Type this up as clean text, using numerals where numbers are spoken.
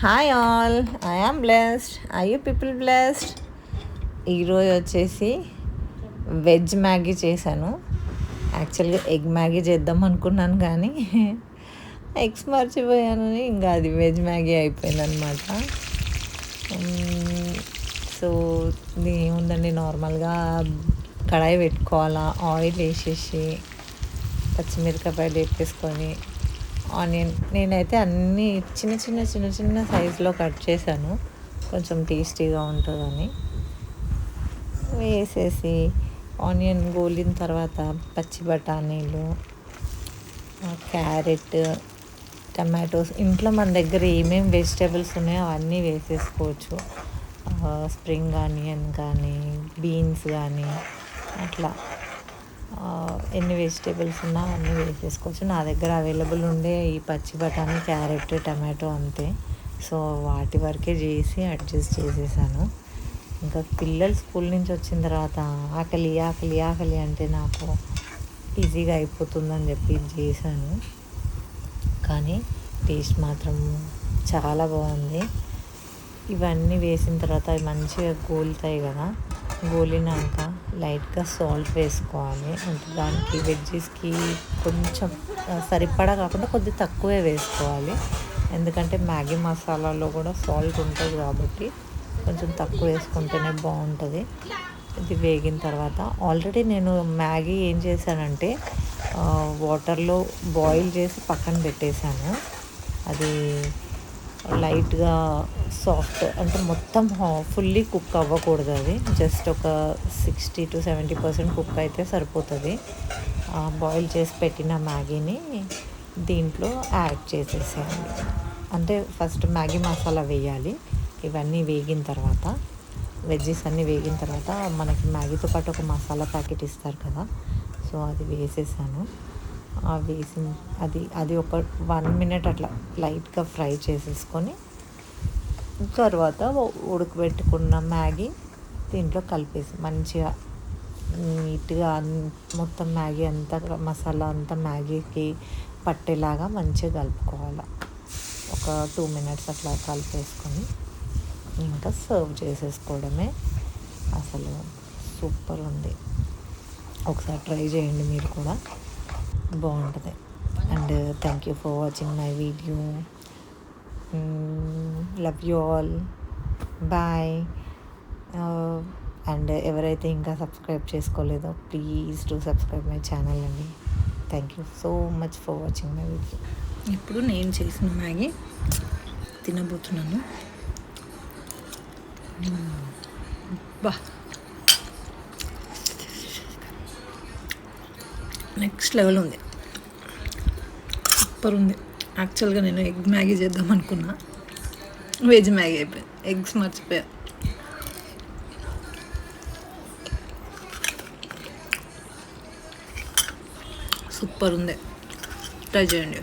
Hi all, I am blessed. I you people blessed? ఈరోజు వచ్చేసి veg Maggi చేశాను. యాక్చువల్గా ఎగ్ మ్యాగీ చేద్దాం అనుకున్నాను కానీ ఎగ్స్ మర్చిపోయాను, ఇంకా అది వెజ్ మ్యాగీ అయిపోయిందనమాట. సో ఇది ఏముందండి, నార్మల్గా కడాయి పెట్టుకోవాలా, ఆయిల్ వేసేసి పచ్చిమిరపకాయలు వేపేసుకొని ఆనియన్, నేనైతే అన్నీ చిన్న చిన్న చిన్న చిన్న సైజులో కట్ చేశాను, కొంచెం టేస్టీగా ఉంటుందని. వేసేసి ఆనియన్ గోలిన తర్వాత పచ్చి బఠానీలు, క్యారెట్, టమాటోస్, ఇంట్లో మన దగ్గర ఏమేమి వెజిటేబుల్స్ ఉన్నాయో అవన్నీ వేసేసుకోవచ్చు. స్ప్రింగ్ ఆనియన్ కానీ, బీన్స్ కానీ, అట్లా ఎన్ని వెజిటేబుల్స్ ఉన్నా అన్నీ వేసేసుకోవచ్చు. నా దగ్గర అవైలబుల్ ఉండే ఈ పచ్చి బఠానీ, క్యారెట్, టమాటో అంతే. సో వాటి వరకే చేసి అడ్జస్ట్ చేసేసాను. ఇంకా పిల్లలు స్కూల్ నుంచి వచ్చిన తర్వాత ఆకలి ఆకలి ఆకలి అంటే నాకు ఈజీగా అయిపోతుందని చెప్పి చేశాను. కానీ టేస్ట్ మాత్రం చాలా బాగుంది. ఇవన్నీ వేసిన తర్వాత అవి మంచిగా గోలుతాయి కదా, గోలినాక లైట్గా సాల్ట్ వేసుకోవాలి. అంటే దానికి వెజ్జెస్కి కొంచెం సరిపడా కాకుండా కొద్దిగా తక్కువే వేసుకోవాలి, ఎందుకంటే మ్యాగీ మసాలాలో కూడా సాల్ట్ ఉంటుంది కాబట్టి కొంచెం తక్కువ వేసుకుంటేనే బాగుంటుంది. ఇది వేగిన తర్వాత ఆల్రెడీ నేను మ్యాగీ ఏం చేశానంటే వాటర్లో బాయిల్ చేసి పక్కన పెట్టేశాను. అది లైట్గా సాఫ్ట్, అంటే మొత్తం ఫుల్లీ కుక్ అవ్వకూడదు, అది జస్ట్ ఒక 60-70% కుక్ అయితే సరిపోతుంది. బాయిల్ చేసి పెట్టిన మ్యాగీని దీంట్లో యాడ్ చేసేసేయాలి. అంటే ఫస్ట్ మ్యాగీ మసాలా వేయాలి. ఇవన్నీ వేగిన తర్వాత, వెజ్జెస్ అన్నీ వేగిన తర్వాత మనకి మ్యాగీతో పాటు ఒక మసాలా ప్యాకెట్ ఇస్తారు కదా, సో అది వేసేసాను. వేసి అది ఒక 1 minute అట్లా లైట్గా ఫ్రై చేసేసుకొని తర్వాత ఉడకబెట్టుకున్న మ్యాగీ దీంట్లో కలిపేసి మంచిగా నీట్గా మొత్తం మ్యాగీ అంతా, మసాలా అంతా మ్యాగీకి పట్టేలాగా మంచిగా కలుపుకోవాలి. ఒక 2 minutes అట్లా కలిపేసుకొని ఇంకా సర్వ్ చేసేసుకోవడమే. అసలు సూపర్ ఉంది, ఒకసారి ట్రై చేయండి మీరు కూడా, బాగుంటుంది. And thank you for watching my video. Love you all, bye. And ఎవరైతే ఇంకా సబ్స్క్రైబ్ చేసుకోలేదో please do subscribe my channel అండి. Thank you so much for watching my video. ఇప్పుడు నేను చేసిన మ్యాగీ తినబోతున్నాను. బా, నెక్స్ట్ లెవెల్ ఉంది, సూపర్ ఉంది. యాక్చువల్గా నేను ఎగ్ మ్యాగీ చేద్దాం అనుకున్నా, వెజ్ మ్యాగీ అయిపోయింది, ఎగ్స్ మర్చిపోయా. సూపర్ ఉంది, ట్రై చేయండి.